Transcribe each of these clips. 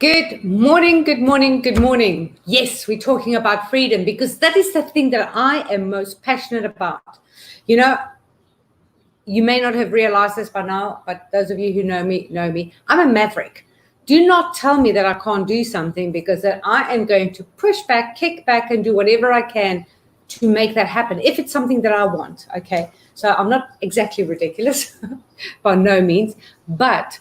Good morning, good morning, good morning. Yes, we're talking about freedom because that is the thing that I am most passionate about. You know, you may not have realized this by now, but those of you who know me. I'm a maverick. Do not tell me that I can't do something because that I am going to push back, kick back, and do whatever I can to make that happen. If it's something that I want, okay? So I'm not exactly ridiculous by no means, but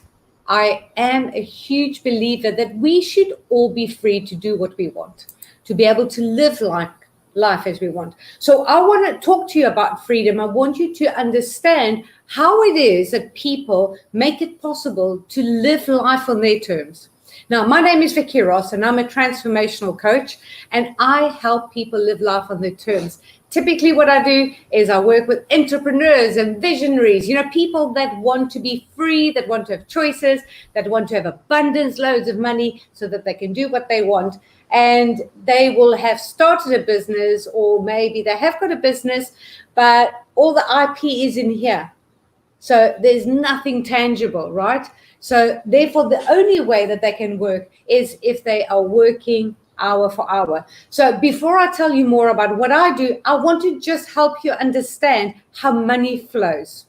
I am a huge believer that we should all be free to do what we want, to be able to live life as we want. So I want to talk to you about freedom. I want you to understand how it is that people make it possible to live life on their terms. Now, my name is Vicky Ross, and I'm a transformational coach, and I help people live life on their terms. Typically, what I do is I work with entrepreneurs and visionaries, people that want to be free, that want to have choices, that want to have abundance, loads of money so that they can do what they want. And they will have started a business, or maybe they have got a business, but all the IP is in here. So there's nothing tangible, right? So therefore, the only way that they can work is if they are working hour for hour. So before I tell you more about what I do, I want to just help you understand how money flows,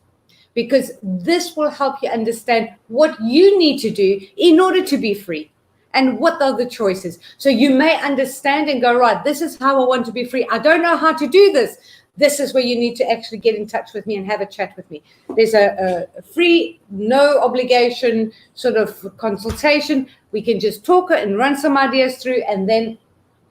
because this will help you understand what you need to do in order to be free and what are the choices. So you may understand and go, right, this is how I want to be free. I don't know how to do this. This is where you need to actually get in touch with me and have a chat with me. There's a free, no obligation sort of consultation. We can just talk and run some ideas through, and then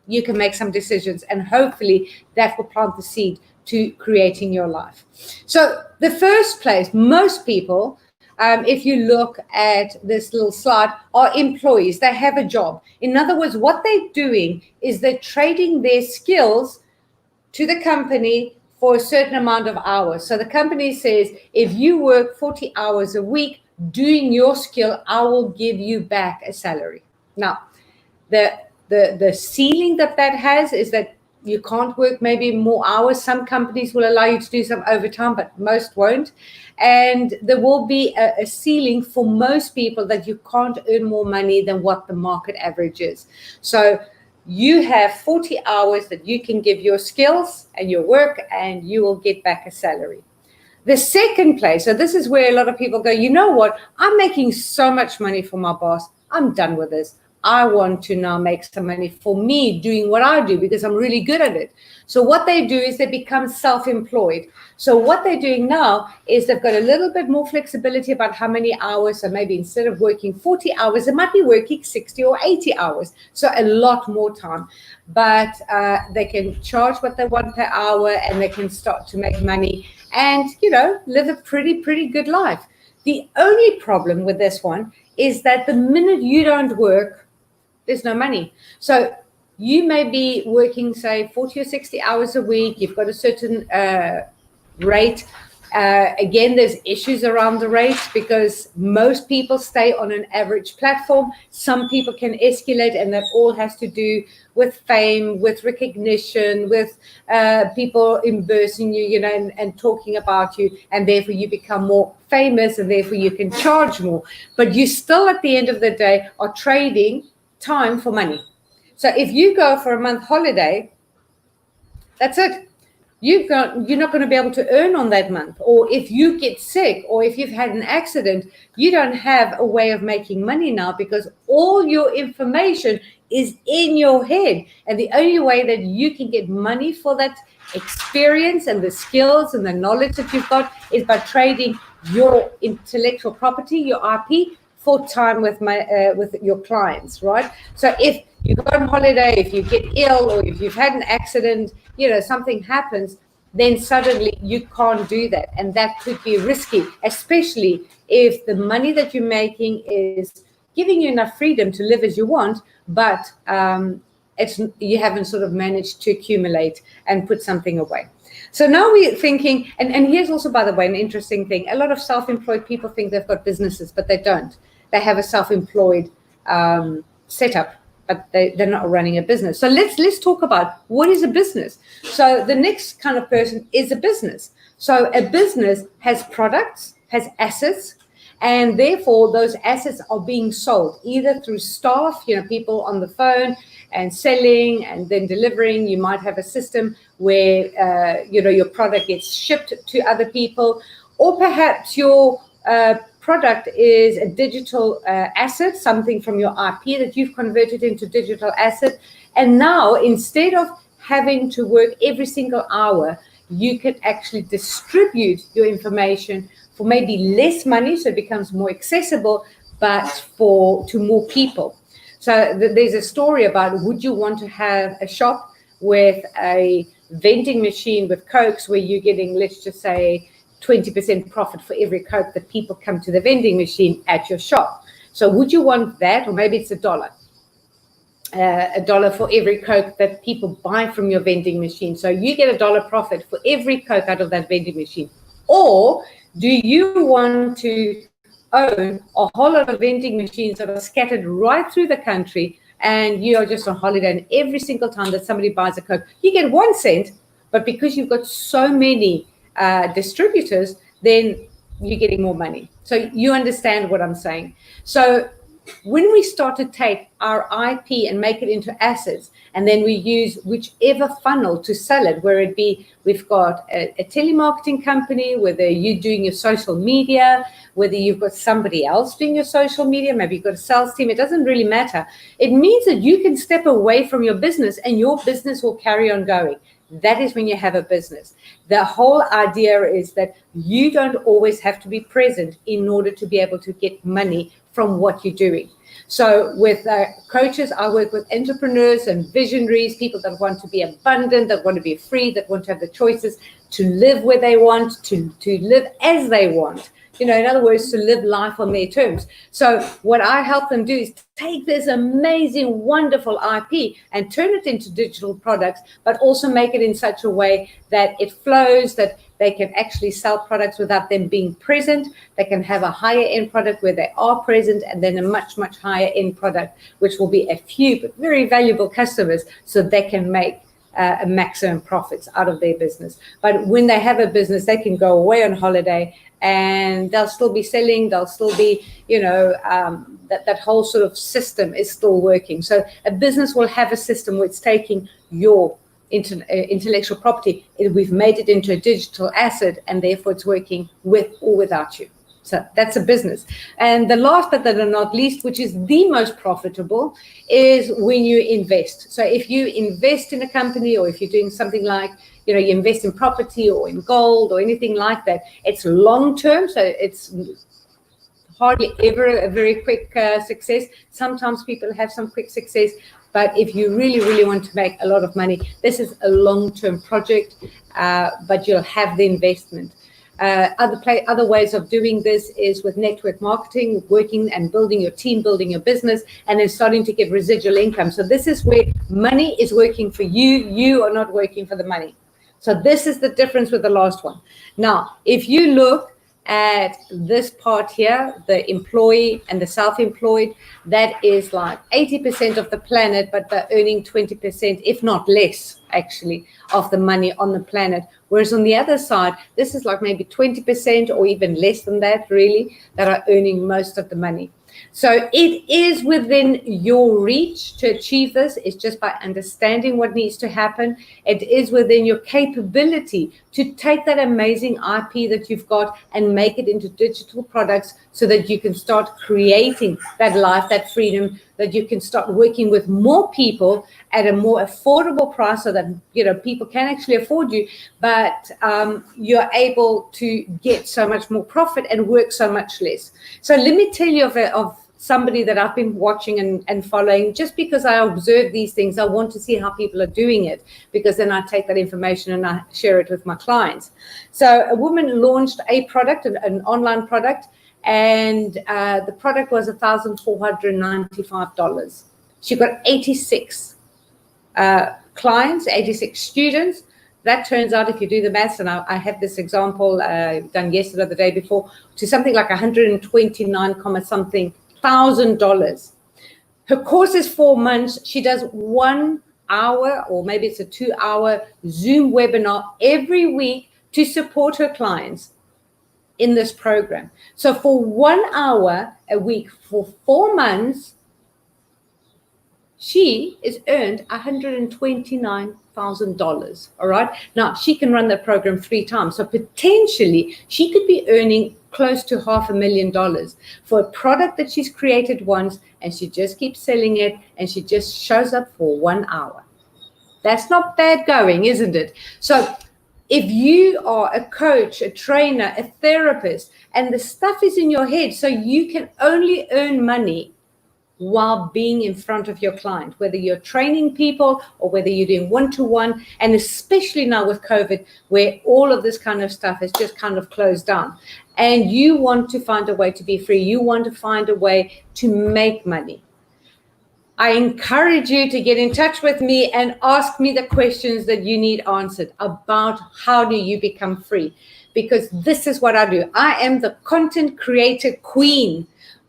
you can make some decisions. And hopefully that will plant the seed to creating your life. So the first place, most people, if you look at this little slide, are employees. They have a job. In other words, what they're doing is they're trading their skills to the company for a certain amount of hours. So the company says, if you work 40 hours a week doing your skill, I will give you back a salary. Now, the ceiling that has is that you can't work maybe more hours. Some companies will allow you to do some overtime, but most won't. And there will be a ceiling for most people that you can't earn more money than what the market average is. So you have 40 hours that you can give your skills and your work, and you will get back a salary. The second place, so this is where a lot of people go, you know what, I'm making so much money for my boss. I'm done with this. I want to now make some money for me doing what I do because I'm really good at it. So what they do is they become self-employed. So what they're doing now is they've got a little bit more flexibility about how many hours. So maybe instead of working 40 hours, they might be working 60 or 80 hours. So a lot more time. But they can charge what they want per hour, and they can start to make money and, live a pretty good life. The only problem with this one is that the minute you don't work, there's no money. So you may be working, say, 40 or 60 hours a week. You've got a certain rate. Again, there's issues around the rates because most people stay on an average platform. Some people can escalate, and that all has to do with fame, with recognition, with people embracing you, and talking about you, and therefore you become more famous, and therefore you can charge more. But you still, at the end of the day, are trading time for money. So if you go for a month holiday, that's it. You're not going to be able to earn on that month. Or if you get sick, or if you've had an accident, you don't have a way of making money now because all your information is in your head. And the only way that you can get money for that experience and the skills and the knowledge that you've got is by trading your intellectual property, your IP, for time with your clients, right? So if you go on holiday, if you get ill, or if you've had an accident, something happens, then suddenly you can't do that. And that could be risky, especially if the money that you're making is giving you enough freedom to live as you want, but you haven't sort of managed to accumulate and put something away. So now we're thinking, and here's also, by the way, an interesting thing. A lot of self-employed people think they've got businesses, but they don't. They have a self-employed setup, but they're not running a business. So let's talk about what is a business. So the next kind of person is a business. So a business has products, has assets, And therefore, those assets are being sold either through staff, people on the phone and selling and then delivering. You might have a system where, your product gets shipped to other people, or perhaps your product is a digital asset, something from your IP that you've converted into digital asset. And now, instead of having to work every single hour, you can actually distribute your information for maybe less money, so it becomes more accessible, but to more people. So there's a story about, would you want to have a shop with a vending machine with Cokes where you're getting, let's just say, 20% profit for every Coke that people come to the vending machine at your shop? So would you want that? Or maybe it's $1. $1 for every Coke that people buy from your vending machine. So you get $1 profit for every Coke out of that vending machine. Or do you want to own a whole lot of vending machines that are scattered right through the country, and you are just on holiday, and every single time that somebody buys a Coke, you get 1 cent, but because you've got so many distributors, then you're getting more money. So you understand what I'm saying. So when we start to take our IP and make it into assets, and then we use whichever funnel to sell it, where it be, we've got a telemarketing company, whether you're doing your social media, whether you've got somebody else doing your social media, maybe you've got a sales team, it doesn't really matter. It means that you can step away from your business and your business will carry on going. That is when you have a business. The whole idea is that you don't always have to be present in order to be able to get money from what you're doing. So with coaches, I work with entrepreneurs and visionaries, people that want to be abundant, that want to be free, that want to have the choices to live where they want, to live as they want. In other words, to live life on their terms. So what I help them do is take this amazing, wonderful IP and turn it into digital products, but also make it in such a way that it flows, that they can actually sell products without them being present. They can have a higher end product where they are present, and then a much, much higher end product, which will be a few but very valuable customers, so they can make a maximum profits out of their business. But when they have a business, they can go away on holiday and they'll still be selling, they'll still be, that whole sort of system is still working. So a business will have a system where it's taking your intellectual property, we've made it into a digital asset, and therefore it's working with or without you. So that's a business. And the last but not least, which is the most profitable, is when you invest. So if you invest in a company, or if you're doing something like, you invest in property or in gold or anything like that, it's long term. So it's hardly ever a very quick success. Sometimes people have some quick success, but if you really, really want to make a lot of money, this is a long-term project, but you'll have the investment. Other ways of doing this is with network marketing, working and building your team, building your business, and then starting to get residual income. So this is where money is working for you. You are not working for the money. So this is the difference with the last one. Now, if you look at this part here, the employee and the self-employed, that is like 80% of the planet, but they're earning 20%, if not less, actually, of the money on the planet. Whereas on the other side, this is like maybe 20% or even less than that, really, that are earning most of the money. So it is within your reach to achieve this. It's just by understanding what needs to happen. It is within your capability to take that amazing IP that you've got and make it into digital products, so that you can start creating that life, that freedom, that you can start working with more people at a more affordable price, so that people can actually afford you, but you're able to get so much more profit and work so much less. So let me tell you of somebody that I've been watching and following. Just because I observe these things, I want to see how people are doing it, because then I take that information and I share it with my clients. So a woman launched a product, an online product, and the product was $1,495. She got 86 clients, 86 students. That turns out, if you do the maths, and I have this example done yesterday or the day before, to something like 129, something $1,000. Her course is 4 months. She does 1 hour, or maybe it's a 2-hour Zoom webinar every week to support her clients. in this program. So for 1 hour a week for 4 months, she is earned $129,000. All right. Now she can run that program 3 times. So potentially she could be earning close to $500,000 for a product that she's created once, and she just keeps selling it, and she just shows up for 1 hour. That's not bad going, isn't it? So if you are a coach, a trainer, a therapist, and the stuff is in your head, so you can only earn money while being in front of your client, whether you're training people or whether you're doing one-to-one, and especially now with COVID, where all of this kind of stuff is just kind of closed down, and you want to find a way to be free, you want to find a way to make money, I encourage you to get in touch with me and ask me the questions that you need answered about how do you become free, because this is what I do. I am the content creator queen.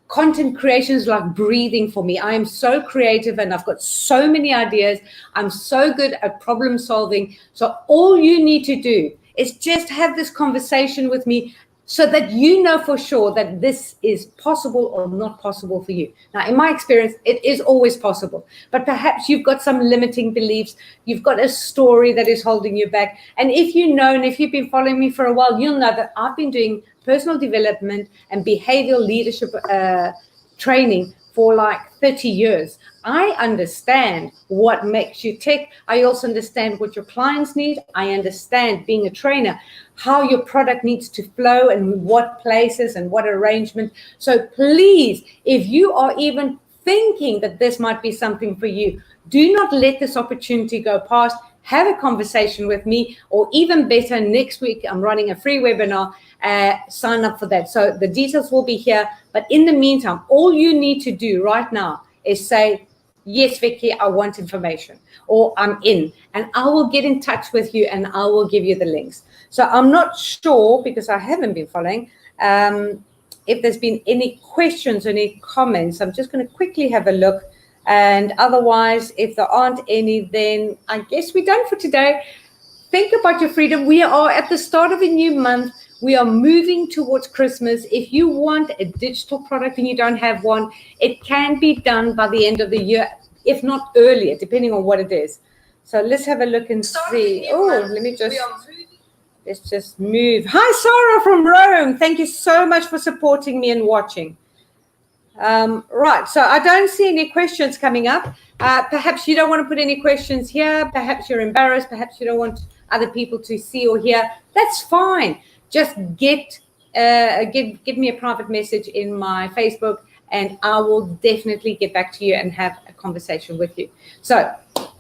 Content creation is like breathing for me. I am so creative and I've got so many ideas. I'm so good at problem solving. So all you need to do is just have this conversation with me so that you know for sure that this is possible or not possible for you. Now, in my experience, it is always possible, but perhaps you've got some limiting beliefs. You've got a story that is holding you back. And if you know, and if you've been following me for a while, you'll know that I've been doing personal development and behavioral leadership training for like 30 years. I understand what makes you tick. I also understand what your clients need. I understand, being a trainer, how your product needs to flow and what places and what arrangement. So please, if you are even thinking that this might be something for you, do not let this opportunity go past. Have a conversation with me, or even better, next week I'm running a free webinar. Sign up for that. So the details will be here. But in the meantime, all you need to do right now is say, yes, Vicky, I want information, or I'm in, and I will get in touch with you and I will give you the links. So I'm not sure, because I haven't been following, if there's been any questions, any comments. I'm just going to quickly have a look. And otherwise, if there aren't any, then I guess we're done for today. Think about your freedom. We are at the start of a new month. We are moving towards Christmas. If you want a digital product and you don't have one, it can be done by the end of the year, if not earlier, depending on what it is. So let's have a look and see. Oh, let me just, let's just move. Hi, Sarah from Rome. Thank you so much for supporting me and watching. Right, so I don't see any questions coming up. Perhaps you don't want to put any questions here. Perhaps you're embarrassed. Perhaps you don't want other people to see or hear. That's fine. Just give me a private message in my Facebook, and I will definitely get back to you and have a conversation with you. So,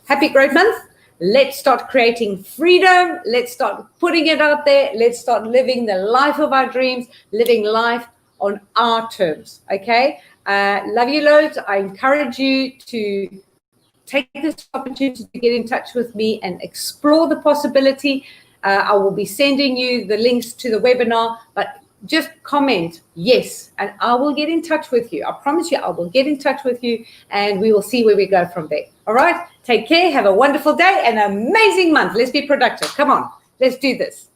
happy great month. Let's start creating freedom. Let's start putting it out there. Let's start living the life of our dreams, living life on our terms, okay? Love you loads. I encourage you to take this opportunity to get in touch with me and explore the possibility. I will be sending you the links to the webinar, but just comment yes, and I will get in touch with you. I promise you, I will get in touch with you, and we will see where we go from there. All right? Take care. Have a wonderful day and an amazing month. Let's be productive. Come on. Let's do this.